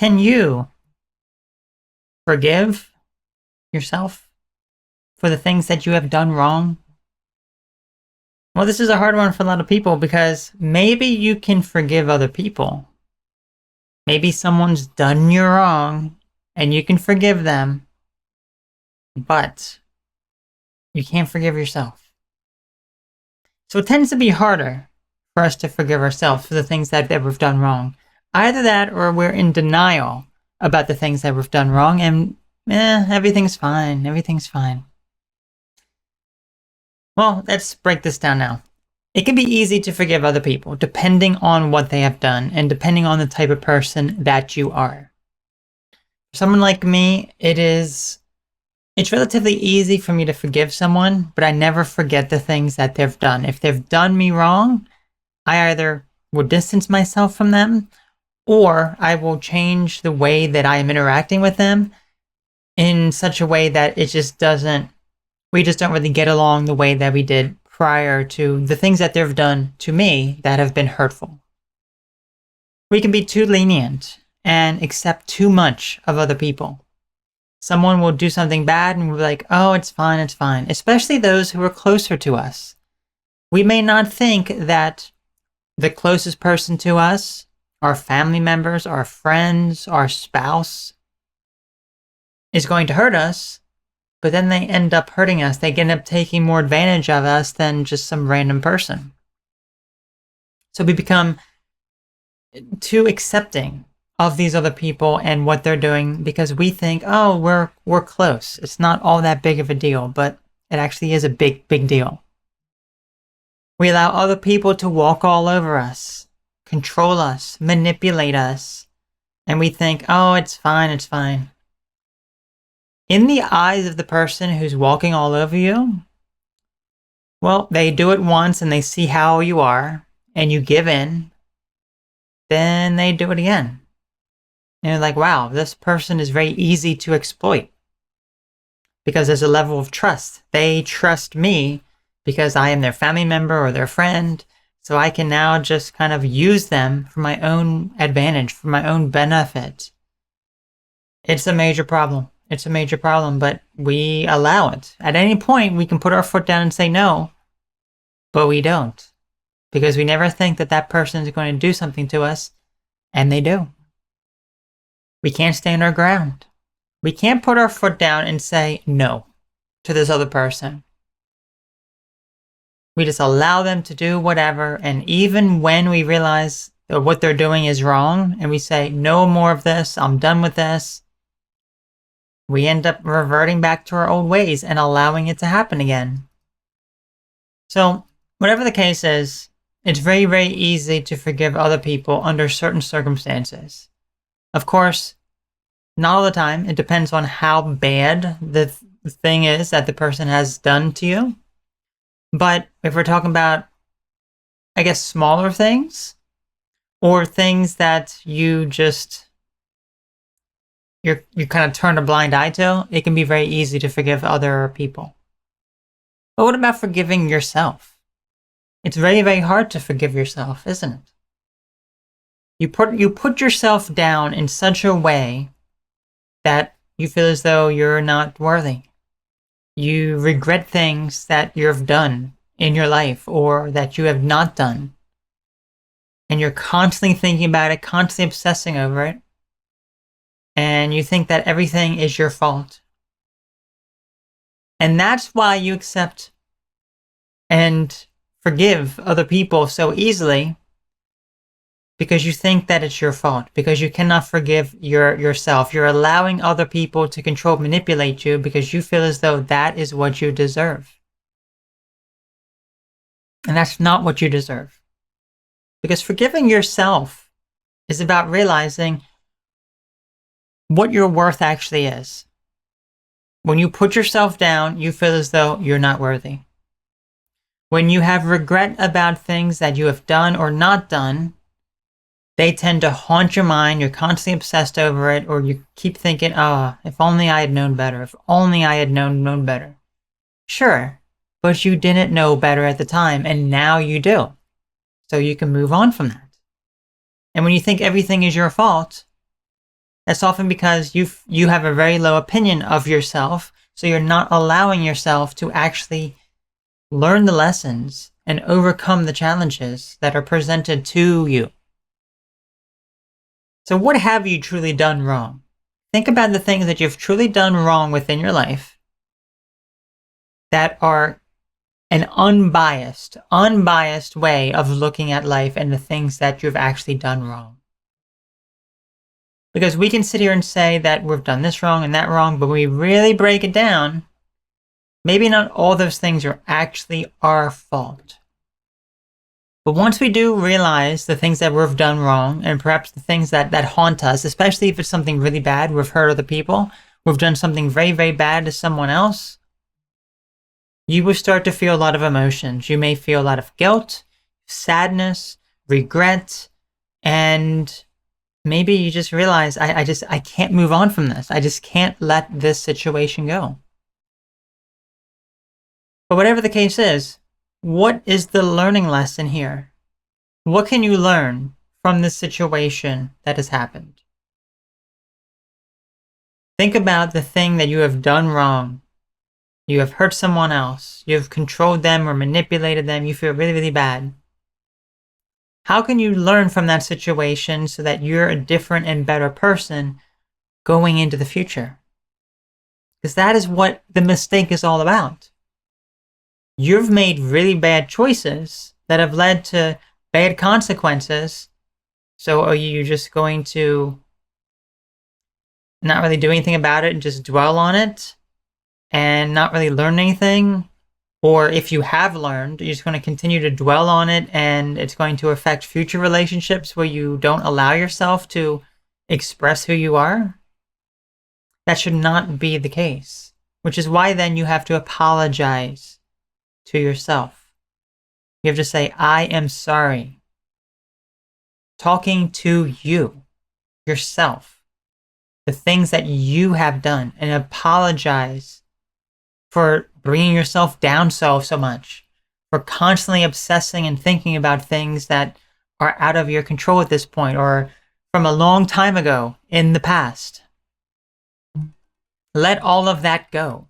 Can you forgive yourself for the things that you have done wrong? Well, this is a hard one for a lot of people because maybe you can forgive other people. Maybe someone's done you wrong and you can forgive them, but you can't forgive yourself. So it tends to be harder for us to forgive ourselves for the things that we've done wrong. Either that or we're in denial about the things that we've done wrong and everything's fine, everything's fine. Well, let's break this down now. It can be easy to forgive other people depending on what they have done and depending on the type of person that you are. For someone like me, it's relatively easy for me to forgive someone, but I never forget the things that they've done. If they've done me wrong, I either will distance myself from them or I will change the way that I am interacting with them in such a way that we just don't really get along the way that we did prior to the things that they've done to me that have been hurtful. We can be too lenient and accept too much of other people. Someone will do something bad and we're like, oh, it's fine, especially those who are closer to us. We may not think that the closest person to us, our family members, our friends, our spouse, is going to hurt us, but then they end up hurting us. They end up taking more advantage of us than just some random person. So we become too accepting of these other people and what they're doing because we think, oh, we're close. It's not all that big of a deal, but it actually is a big, big deal. We allow other people to walk all over us, control us, manipulate us, and we think, oh, it's fine, it's fine. In the eyes of the person who's walking all over you, well, they do it once and they see how you are, and you give in, then they do it again. And you're like, wow, this person is very easy to exploit. Because there's a level of trust. They trust me because I am their family member or their friend, so I can now just kind of use them for my own advantage, for my own benefit. It's a major problem. It's a major problem, but we allow it. At any point, we can put our foot down and say no, but we don't. Because we never think that that person is going to do something to us, and they do. We can't stand our ground. We can't put our foot down and say no to this other person. We just allow them to do whatever, and even when we realize that what they're doing is wrong, and we say, no more of this, I'm done with this, we end up reverting back to our old ways and allowing it to happen again. So, whatever the case is, it's very, very easy to forgive other people under certain circumstances. Of course, not all the time. It depends on how bad the thing is that the person has done to you. But if we're talking about, I guess, smaller things, or things that you kind of turn a blind eye to, it can be very easy to forgive other people. But what about forgiving yourself? It's very, very hard to forgive yourself, isn't it? You put yourself down in such a way that you feel as though you're not worthy. You regret things that you've done in your life or that you have not done. And you're constantly thinking about it, constantly obsessing over it. And you think that everything is your fault. And that's why you accept and forgive other people so easily, because you think that it's your fault, because you cannot forgive yourself. You're allowing other people to control, manipulate you because you feel as though that is what you deserve. And that's not what you deserve. Because forgiving yourself is about realizing what your worth actually is. When you put yourself down, you feel as though you're not worthy. When you have regret about things that you have done or not done, they tend to haunt your mind. You're constantly obsessed over it, or you keep thinking, oh, if only I had known better. If only I had known better. Sure, but you didn't know better at the time, and now you do. So you can move on from that. And when you think everything is your fault, That's often because you have a very low opinion of yourself, so you're not allowing yourself to actually learn the lessons and overcome the challenges that are presented to you. So what have you truly done wrong? Think about the things that you've truly done wrong within your life that are an unbiased way of looking at life and the things that you've actually done wrong. Because we can sit here and say that we've done this wrong and that wrong, but when we really break it down, maybe not all those things are actually our fault. But once we do realize the things that we've done wrong, and perhaps the things that haunt us, especially if it's something really bad, we've hurt other people, we've done something very, very bad to someone else, you will start to feel a lot of emotions. You may feel a lot of guilt, sadness, regret, and maybe you just realize, I can't move on from this. I just can't let this situation go. But whatever the case is, what is the learning lesson here? What can you learn from this situation that has happened? Think about the thing that you have done wrong. You have hurt someone else. You have controlled them or manipulated them. You feel really, really bad. How can you learn from that situation so that you're a different and better person going into the future? Because that is what the mistake is all about. You've made really bad choices that have led to bad consequences. So are you just going to not really do anything about it and just dwell on it and not really learn anything? Or if you have learned, you're just going to continue to dwell on it and it's going to affect future relationships where you don't allow yourself to express who you are? That should not be the case, which is why then you have to apologize to yourself. You have to say, I am sorry. Talking to you, yourself, the things that you have done, and apologize for bringing yourself down so much, for constantly obsessing and thinking about things that are out of your control at this point, or from a long time ago in the past. Let all of that go.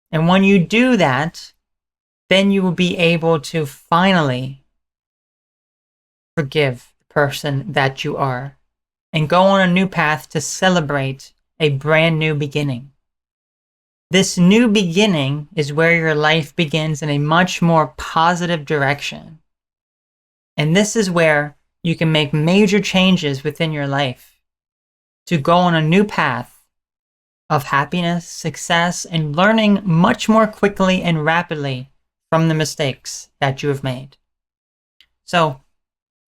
And when you do that, then you will be able to finally forgive the person that you are and go on a new path to celebrate a brand new beginning. This new beginning is where your life begins in a much more positive direction. And this is where you can make major changes within your life to go on a new path of happiness, success, and learning much more quickly and rapidly from the mistakes that you have made. So,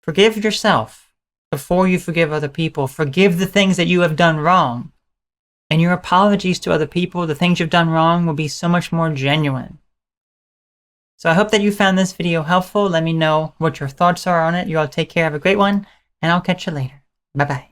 forgive yourself before you forgive other people. Forgive the things that you have done wrong. And your apologies to other people, the things you've done wrong, will be so much more genuine. So I hope that you found this video helpful. Let me know what your thoughts are on it. You all take care, have a great one, and I'll catch you later. Bye-bye.